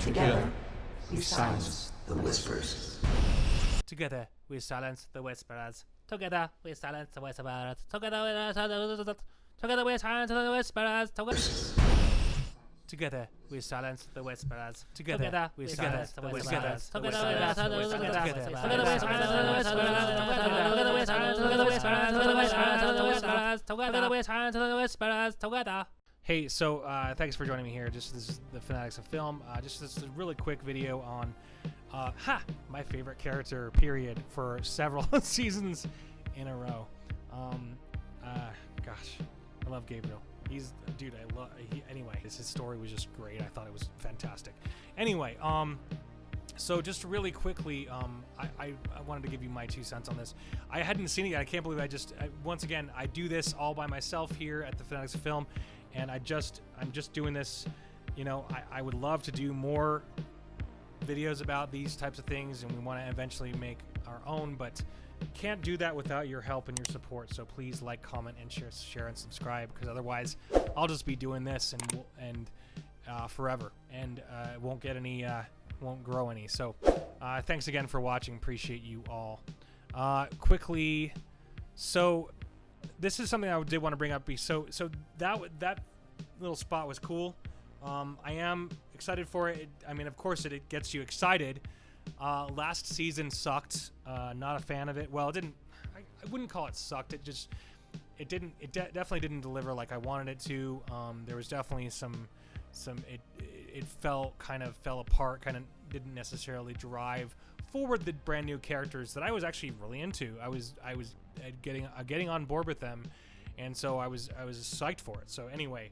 Together, we silence the whispers. Together we silence the whispers. Together we silence the whispers. Together we silence the whispers. Together we silence the whispers. Together we silence the whispers. Together we silence the whispers. Together we silence the whispers. Together. Hey, so thanks for joining me here. This is the Fanatics of Film. This is a really quick video on my favorite character, period, for several seasons in a row. Gosh, I love Gabriel. He's dude. Anyway, his story was just great. I thought it was fantastic. Anyway, so just really quickly, I wanted to give you my 2 cents on this. I hadn't seen it yet. I can't believe once again, I do this all by myself here at the Fanatics of Film, and I'm just doing this. You know, I would love to do more videos about these types of things, and we want to eventually make our own, but can't do that without your help and your support. So please like, comment, and share and subscribe, because otherwise I'll just be doing this and forever, and it won't get any, won't grow any. So thanks again for watching. Appreciate you all. Quickly, so this is something I did want to bring up. So that little spot was cool. I am excited for it. I mean, of course, it gets you excited. Last season sucked. Not a fan of it. Well, it didn't. I wouldn't call it sucked. It definitely didn't deliver like I wanted it to. There was definitely some. It fell apart. Kind of didn't necessarily drive forward the brand new characters that I was actually really into. I was getting on board with them, and so I was psyched for it. So anyway.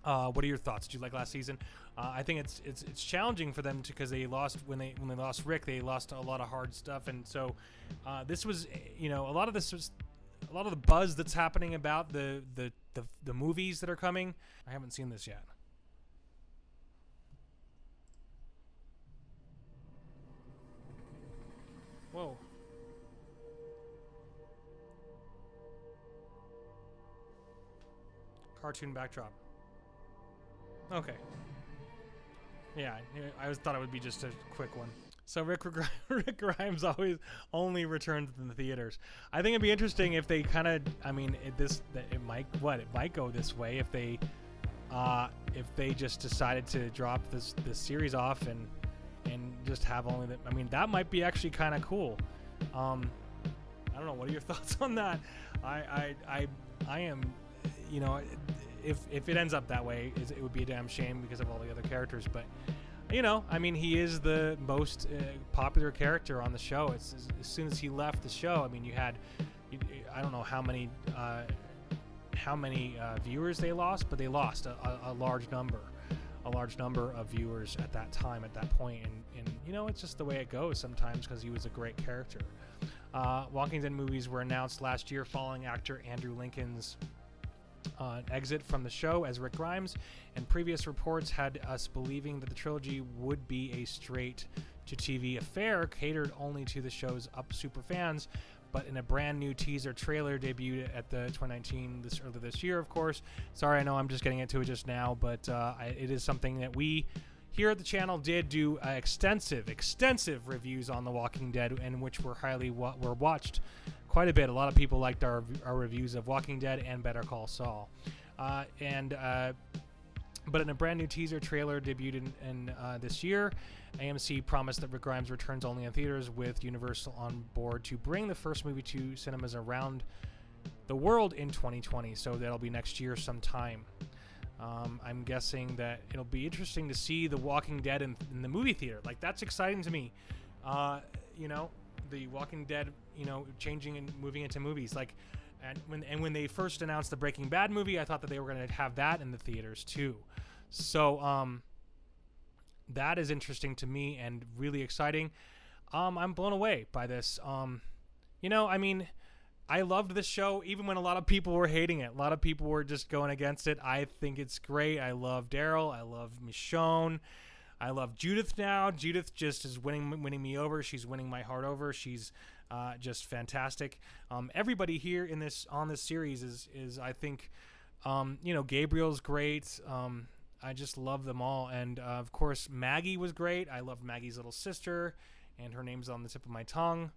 What are your thoughts? Did you like last season? I think it's challenging for them because they lost when they lost Rick. They lost a lot of hard stuff, and so this was, a lot of the buzz that's happening about the movies that are coming. I haven't seen this yet. Whoa. Cartoon backdrop. Okay. Yeah, I thought it would be just a quick one. So Rick Grimes only returns in the theaters. I think it'd be interesting if they kind of, it might go this way if they just decided to drop this series off and just have only the. I mean, that might be actually kind of cool. I don't know. What are your thoughts on that? I am, If it ends up that way, it would be a damn shame because of all the other characters. But, he is the most popular character on the show. As soon as he left the show, you had, I don't know how many viewers they lost, but they lost a large number of viewers at that time, at that point. And it's just the way it goes sometimes because he was a great character. Walking Dead movies were announced last year following actor Andrew Lincoln's exit from the show as Rick Grimes, and previous reports had us believing that the trilogy would be a straight-to-TV affair catered only to the show's super fans. But in a brand new teaser trailer debuted at the 2019 earlier this year, of course. Sorry, I know I'm just getting into it just now, but it is something that we here at the channel did do extensive reviews on The Walking Dead, and which were were watched quite a bit. A lot of people liked our reviews of Walking Dead and Better Call Saul. But in a brand new teaser trailer debuted in this year, AMC promised that Rick Grimes returns only in theaters, with Universal on board to bring the first movie to cinemas around the world in 2020. So that'll be next year sometime. I'm guessing that it'll be interesting to see The Walking Dead in the movie theater. Like, that's exciting to me. The Walking Dead, changing and moving into movies. Like, and when they first announced the Breaking Bad movie, I thought that they were going to have that in the theaters too. So that is interesting to me and really exciting. I'm blown away by this. I loved this show even when a lot of people were hating it. A lot of people were just going against it. I think it's great. I love Daryl. I love Michonne. I love Judith now. Judith just is winning me over. She's winning my heart over. She's just fantastic. Everybody here on this series is I think, Gabriel's great. I just love them all. And of course, Maggie was great. I loved Maggie's little sister, and her name's on the tip of my tongue.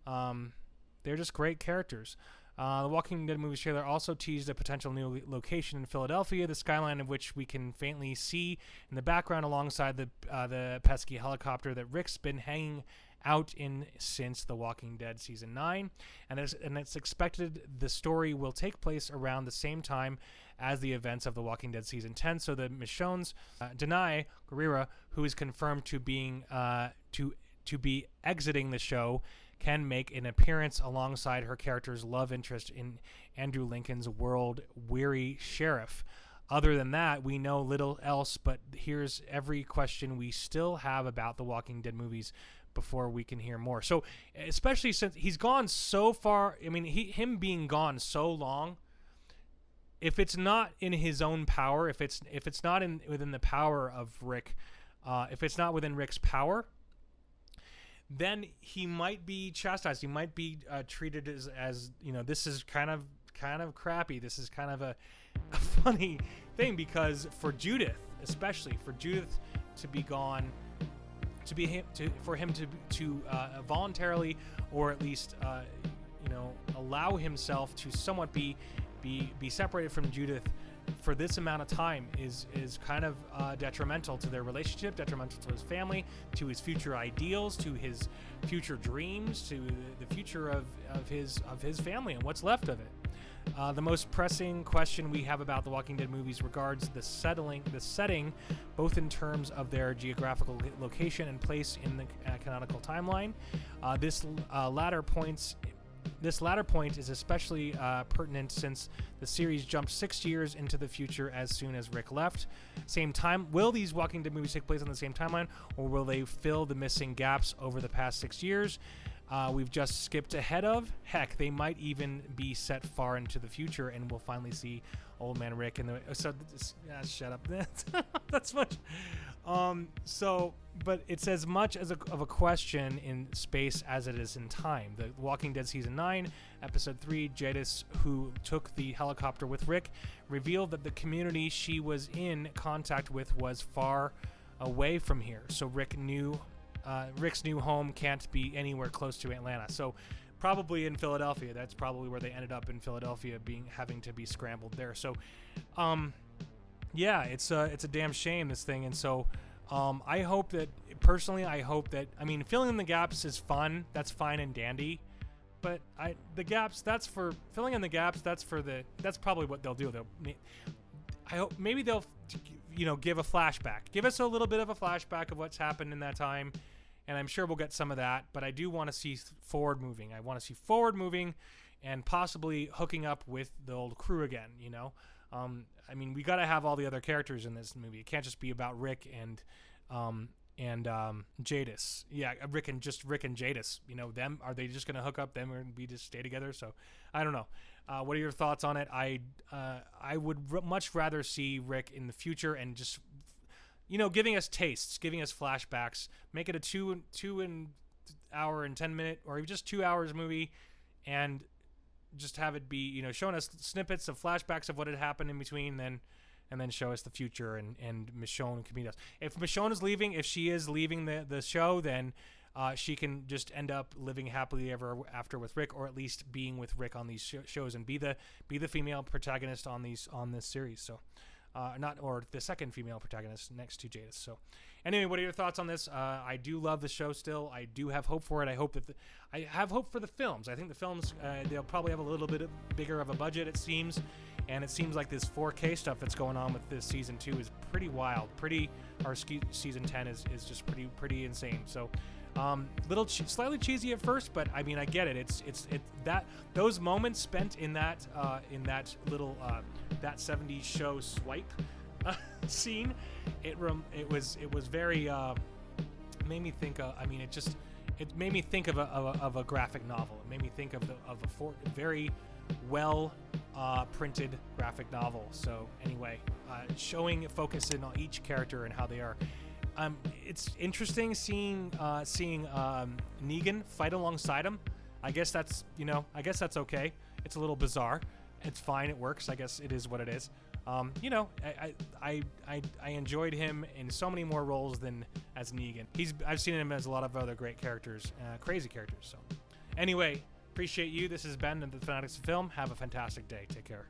They're just great characters. The Walking Dead movie trailer also teased a potential new location in Philadelphia, the skyline of which we can faintly see in the background alongside the pesky helicopter that Rick's been hanging out in since The Walking Dead Season 9. And it's expected the story will take place around the same time as the events of The Walking Dead Season 10. So the Michonne's Denai Guerrera, who is confirmed to be exiting the show, can make an appearance alongside her character's love interest in Andrew Lincoln's world-weary sheriff. Other than that, we know little else, but here's every question we still have about the Walking Dead movies before we can hear more. So, especially since he's gone so far, I mean, him being gone so long, if it's not in his own power, if it's not within the power of Rick, if it's not within Rick's power, then he might be chastised. He might be treated as this is kind of crappy. This is kind of a funny thing, because for Judith, especially for Judith to be gone, for him to voluntarily, or at least allow himself to somewhat be separated from Judith for this amount of time is kind of detrimental to their relationship, detrimental to his family, to his future ideals, to his future dreams, to the future of his family and what's left of it. The most pressing question we have about the Walking Dead movies regards the setting, both in terms of their geographical location and place in the canonical timeline. This latter point is especially pertinent since the series jumped 6 years into the future as soon as Rick left. Same time, will these Walking Dead movies take place on the same timeline, or will they fill the missing gaps over the past 6 years? We've just skipped ahead of. Heck, they might even be set far into the future, and we'll finally see Old Man Rick in the. So shut up. That's much. But it's as much of a question in space as it is in time. The Walking Dead Season 9, Episode 3, Jadis, who took the helicopter with Rick, revealed that the community she was in contact with was far away from here. So Rick's new home can't be anywhere close to Atlanta. So probably in Philadelphia. That's probably where they ended up, in Philadelphia, having to be scrambled there. So, yeah, it's a damn shame, this thing. And so, I hope that I mean, filling in the gaps is fun. That's fine and dandy. But that's probably what they'll do. I hope maybe they'll, give a flashback. Give us a little bit of a flashback of what's happened in that time. And I'm sure we'll get some of that, but I do want to see forward moving. I want to see forward moving and possibly hooking up with the old crew again, I mean, we got to have all the other characters in this movie. It can't just be about Rick and Jadis. Yeah, Rick and Jadis. Them, are they just going to hook up them and we just stay together? So I don't know. What are your thoughts on it? I would much rather see Rick in the future and just giving us tastes, giving us flashbacks. Make it a 2 hour and 10 minute, or even just 2 hours movie, and just have it be, showing us snippets of flashbacks of what had happened in between, and then show us the future, and Michonne can meet us. If Michonne is leaving, if she is leaving the show, then she can just end up living happily ever after with Rick, or at least being with Rick on these shows, and be the female protagonist on this series. So. Or the second female protagonist next to Jadis. So, anyway, what are your thoughts on this? I do love the show still. I do have hope for it. I have hope for the films. I think the films, they'll probably have a little bit bigger of a budget, it seems. And it seems like this 4K stuff that's going on with this season 2 is pretty wild. Season 10 is just pretty insane. So, slightly cheesy at first, but I mean, I get it. It's that those moments spent in that little that 70s show swipe scene, it was very made me think of. I mean, it made me think of a graphic novel. It made me think of a very well printed graphic novel. So anyway, showing focus in on each character and how they are. It's interesting seeing Negan fight alongside him. I guess that's okay. It's a little bizarre. It's fine. It works. I guess it is what it is. You know, I enjoyed him in so many more roles than as Negan. I've seen him as a lot of other great characters, crazy characters. So, anyway, appreciate you. This is Ben and the Fanatics of Film. Have a fantastic day. Take care.